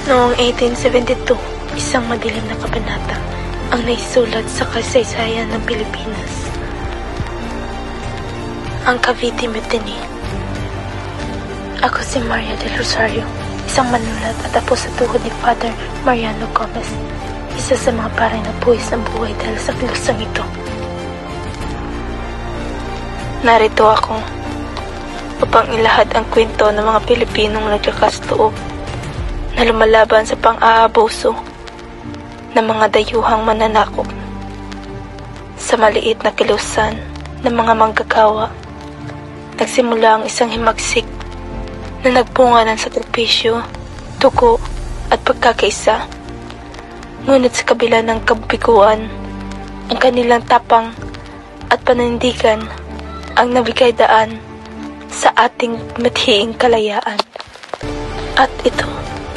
Noong 1872, isang madilim na kabanata ang naisulat sa kasaysayan ng Pilipinas. Ang Cavite Mutiny. Ako si Maria del Rosario, isang manulat at apo sa tuhod ni Father Mariano Gomez, isa sa mga pare na buwis ng buhay dahil sa kilusang ito. Narito ako upang ilahad ang kwento ng mga Pilipinong naglakas loob na lumalaban sa pang-aabuso ng mga dayuhang mananakop sa maliit na kilusan ng mga manggagawa. Nagsimula ang isang himagsik na nagbunga ng sakripisyo, dugo at pagkakaisa. Ngunit sa kabila ng kabiguan, ang kanilang tapang at panindigan ang nabigay daan sa ating mathiing kalayaan. At ito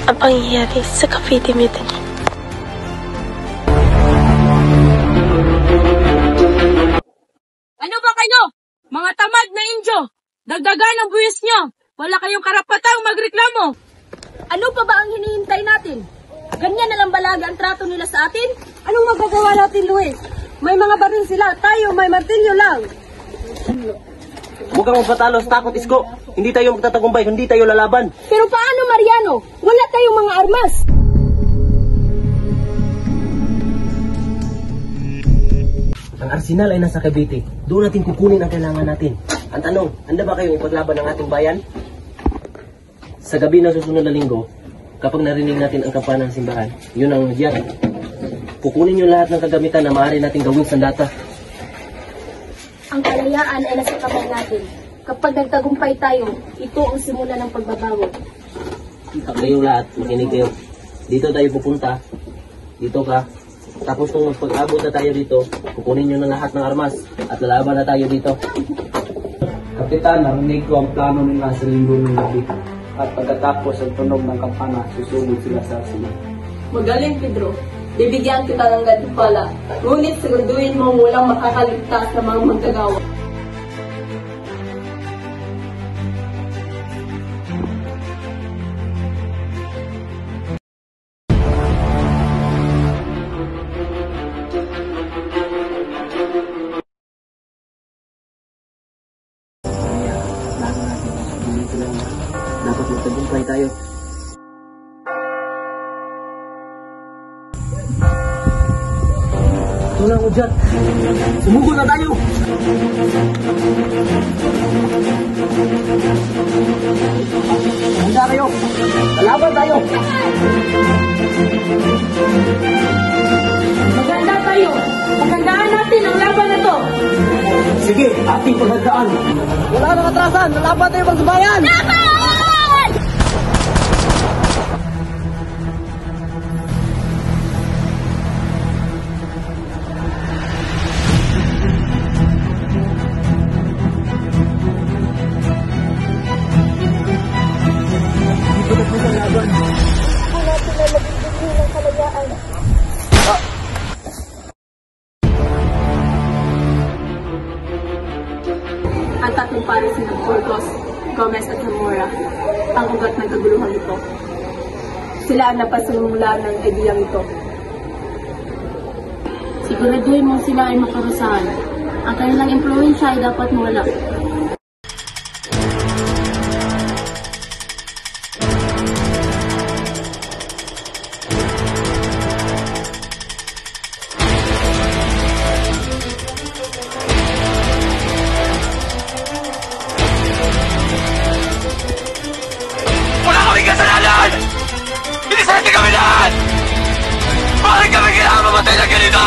ang pangyayari sa Cavite Mutiny. Ano ba kayo? Mga tamad na Indio! Dagdagan ang buwis nyo! Wala kayong karapatang magreklamo! Ano pa ba ang hinihintay natin? Ganyan na lang balaga ang trato nila sa atin? Anong magagawa natin, Luis? May mga baril sila, tayo may martilyo lang. Huwag kang magpatalos, takot isko. Hindi tayo magtatagumpay, hindi tayo lalaban. Pero paano, Mariano? Wala tayong mga armas. Ang arsenal ay nasa Cavite. Doon natin kukunin ang kailangan natin. Ang tanong, handa ba kayo ipaglaban ng ating bayan? Sa gabi ng susunod na linggo, kapag narinig natin ang kampana ng simbahan, yun ang diyan. Kukunin nyo lahat ng kagamitan na maaari natin gawing sandata. Ang kalayaan ay nasa kamay natin. Kapag nagtagumpay tayo, ito ang simula ng pagbabago. Kayong lahat, makinig kayo. Dito tayo pupunta. Dito ka. Tapos kung pag-abot na tayo dito, kukunin nyo na lahat ng armas at lalaban na tayo dito. Kapitan, narinig ko ang plano nila sa linggo ng gabi. At pagkatapos ang tunog ng kampana, susugod sila sa arsenal. Magaling, Pedro. Bibigyan kita ng gantimpala. Ngunit siguraduhin mo walang makakaligtas ng mga manggagawa. Dapat magtagumpay tayo. Ito na ako dyan. Sumugo na tayo! Handa kayo! Lalaban tayo! Maganda tayo. Pagandaan natin ang laban na to. Sige, ating paghandaan. Wala nang atrasan! Lalaban tayo pang sabayan! Ang tatlong pares ng Burgos, Gomez at Zamora ang ugat ng kaguluhan ito. Sila ang napasimula ng ideyang ito. Siguraduhin mo sila ay makarusahan. Ang kanilang impluensya ay dapat mawala. Wala kaming kasalanan! Hindi sa ating kami lahat! Bakit kami kailangan mamatay na ganito?